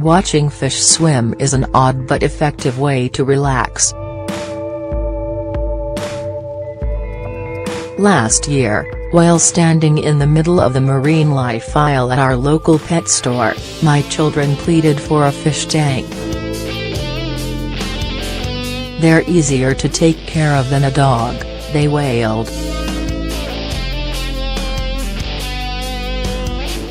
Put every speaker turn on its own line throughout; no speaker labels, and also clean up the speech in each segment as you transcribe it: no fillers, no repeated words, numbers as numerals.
Watching fish swim is an odd but effective way to relax. Last year, while standing in the middle of the marine life aisle at our local pet store, my children pleaded for a fish tank. "They're easier to take care of than a dog," they wailed.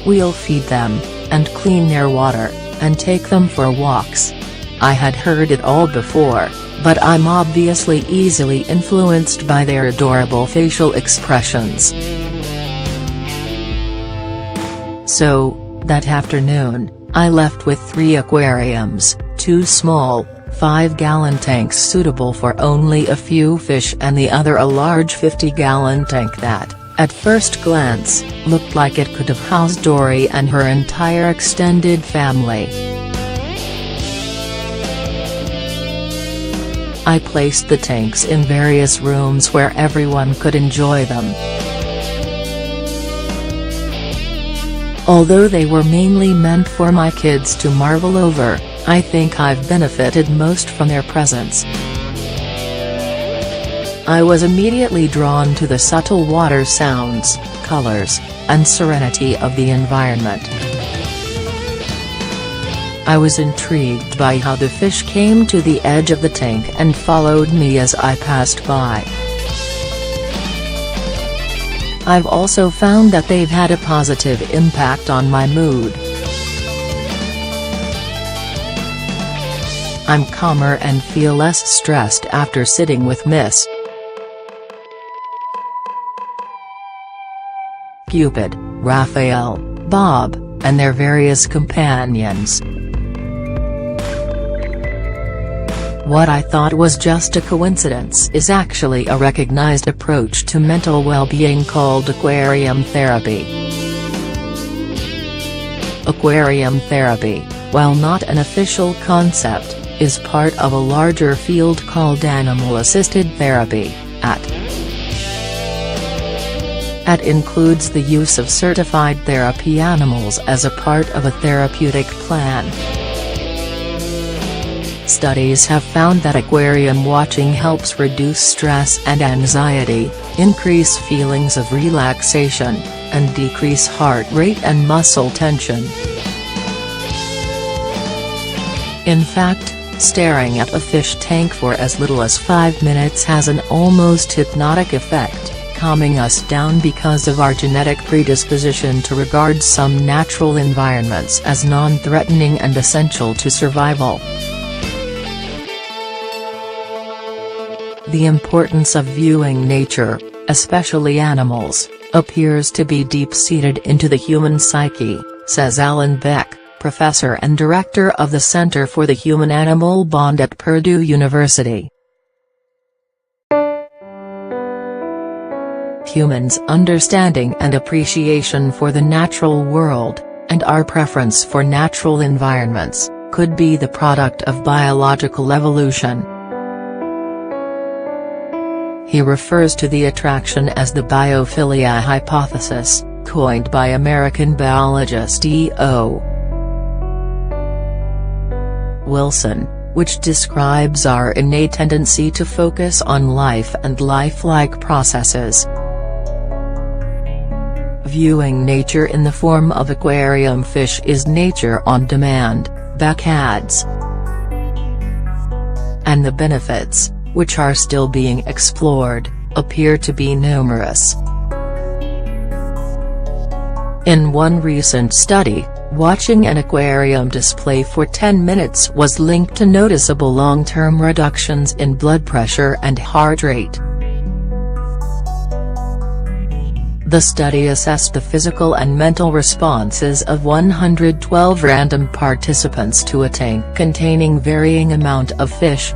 "We'll feed them, and clean their water, and take them for walks." I had heard it all before, but I'm obviously easily influenced by their adorable facial expressions. So, that afternoon, I left with 3 aquariums, 2 small, 5-gallon tanks suitable for only a few fish and the other a large 50-gallon tank that, at first glance, looked like it could have housed Dory and her entire extended family. I placed the tanks in various rooms where everyone could enjoy them. Although they were mainly meant for my kids to marvel over, I think I've benefited most from their presence. I was immediately drawn to the subtle water sounds, colors, and serenity of the environment. I was intrigued by how the fish came to the edge of the tank and followed me as I passed by. I've also found that they've had a positive impact on my mood. I'm calmer and feel less stressed after sitting with Miss Cupid, Raphael, Bob, and their various companions. What I thought was just a coincidence is actually a recognized approach to mental well-being called aquarium therapy. Aquarium therapy, while not an official concept, is part of a larger field called animal-assisted therapy, AAT. AAT includes the use of certified therapy animals as a part of a therapeutic plan. Studies have found that aquarium watching helps reduce stress and anxiety, increase feelings of relaxation, and decrease heart rate and muscle tension. In fact, staring at a fish tank for as little as 5 minutes has an almost hypnotic effect, calming us down because of our genetic predisposition to regard some natural environments as non-threatening and essential to survival. The importance of viewing nature, especially animals, appears to be deep-seated into the human psyche, says Alan Beck, professor and director of the Center for the Human-Animal Bond at Purdue University. Humans' understanding and appreciation for the natural world, and our preference for natural environments, could be the product of biological evolution. He refers to the attraction as the biophilia hypothesis, coined by American biologist E.O. Wilson, which describes our innate tendency to focus on life and lifelike processes. Viewing nature in the form of aquarium fish is nature on demand, Beck adds. And the benefits, which are still being explored, appear to be numerous. In one recent study, watching an aquarium display for 10 minutes was linked to noticeable long-term reductions in blood pressure and heart rate. The study assessed the physical and mental responses of 112 random participants to a tank containing varying amount of fish.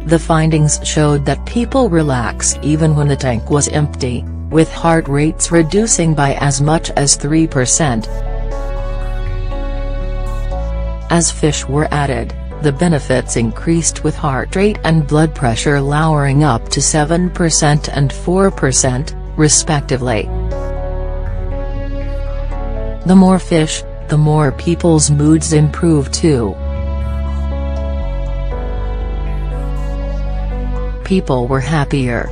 The findings showed that people relax even when the tank was empty, with heart rates reducing by as much as 3%. As fish were added, the benefits increased with heart rate and blood pressure lowering up to 7% and 4%, respectively. The more fish, the more people's moods improve too. People were happier.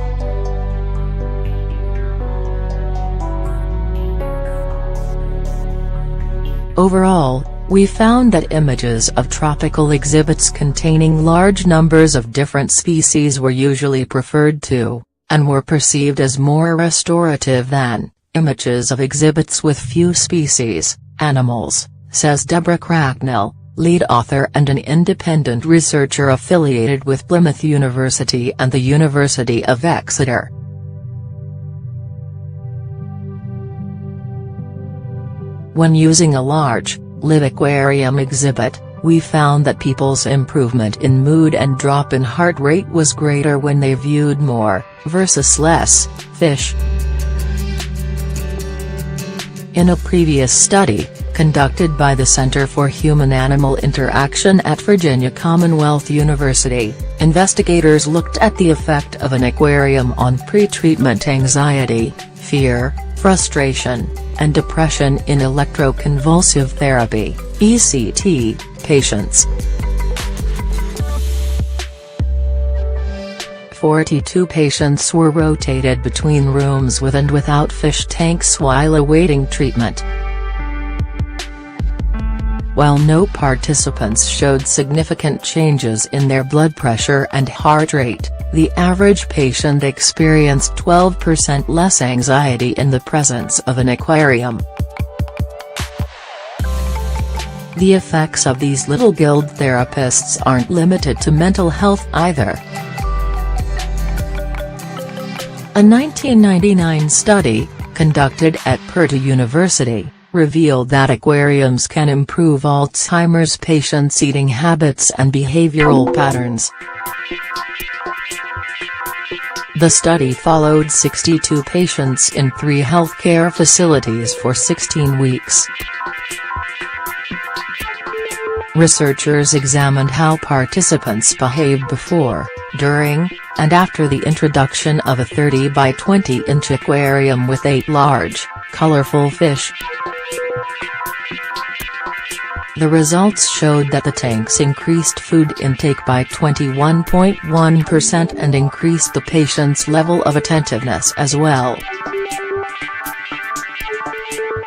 Overall, we found that images of tropical exhibits containing large numbers of different species were usually preferred to, and were perceived as more restorative than, images of exhibits with few species, animals, says Deborah Cracknell, lead author and an independent researcher affiliated with Plymouth University and the University of Exeter. When using a large, live aquarium exhibit, we found that people's improvement in mood and drop in heart rate was greater when they viewed more, versus less, fish. In a previous study, conducted by the Center for Human-Animal Interaction at Virginia Commonwealth University, investigators looked at the effect of an aquarium on pre-treatment anxiety, fear, frustration, and depression in electroconvulsive therapy (ECT) patients. 42 patients were rotated between rooms with and without fish tanks while awaiting treatment. While no participants showed significant changes in their blood pressure and heart rate, the average patient experienced 12% less anxiety in the presence of an aquarium. The effects of these little guild therapists aren't limited to mental health either. A 1999 study, conducted at Purdue University, revealed that aquariums can improve Alzheimer's patients' eating habits and behavioral patterns. The study followed 62 patients in 3 healthcare facilities for 16 weeks. Researchers examined how participants behaved before, during, and after the introduction of a 30 by 20-inch aquarium with 8 large, colorful fish. The results showed that the tanks increased food intake by 21.1% and increased the patient's level of attentiveness as well.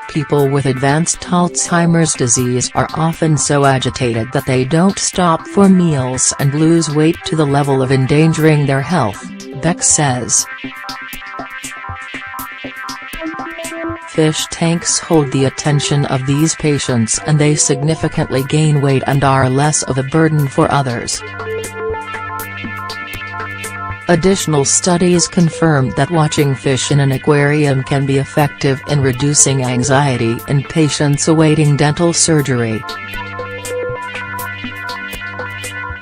People with advanced Alzheimer's disease are often so agitated that they don't stop for meals and lose weight to the level of endangering their health, Beck says. Fish tanks hold the attention of these patients and they significantly gain weight and are less of a burden for others. Additional studies confirmed that watching fish in an aquarium can be effective in reducing anxiety in patients awaiting dental surgery.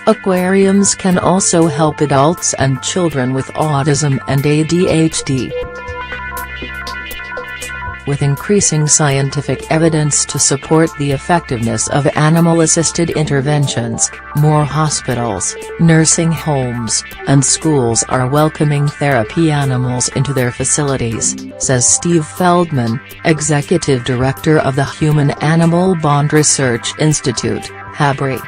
Aquariums can also help adults and children with autism and ADHD. With increasing scientific evidence to support the effectiveness of animal-assisted interventions, more hospitals, nursing homes, and schools are welcoming therapy animals into their facilities, says Steve Feldman, Executive Director of the Human-Animal Bond Research Institute, HABRI.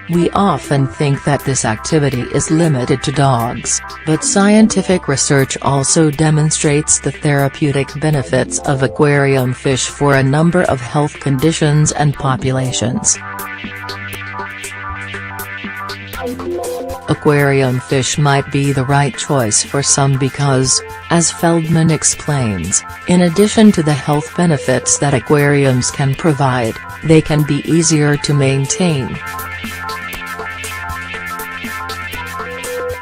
We often think that this activity is limited to dogs, but scientific research also demonstrates the therapeutic benefits of aquarium fish for a number of health conditions and populations. Aquarium fish might be the right choice for some because, as Feldman explains, in addition to the health benefits that aquariums can provide, they can be easier to maintain.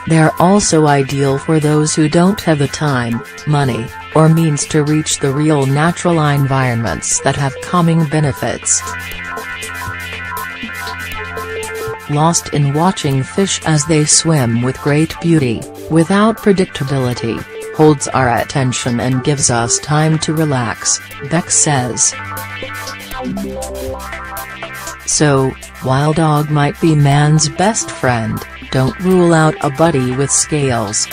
They're also ideal for those who don't have the time, money, or means to reach the real natural environments that have calming benefits. Lost in watching fish as they swim with great beauty, without predictability, holds our attention and gives us time to relax, Beck says. So, while dog might be man's best friend, don't rule out a buddy with scales.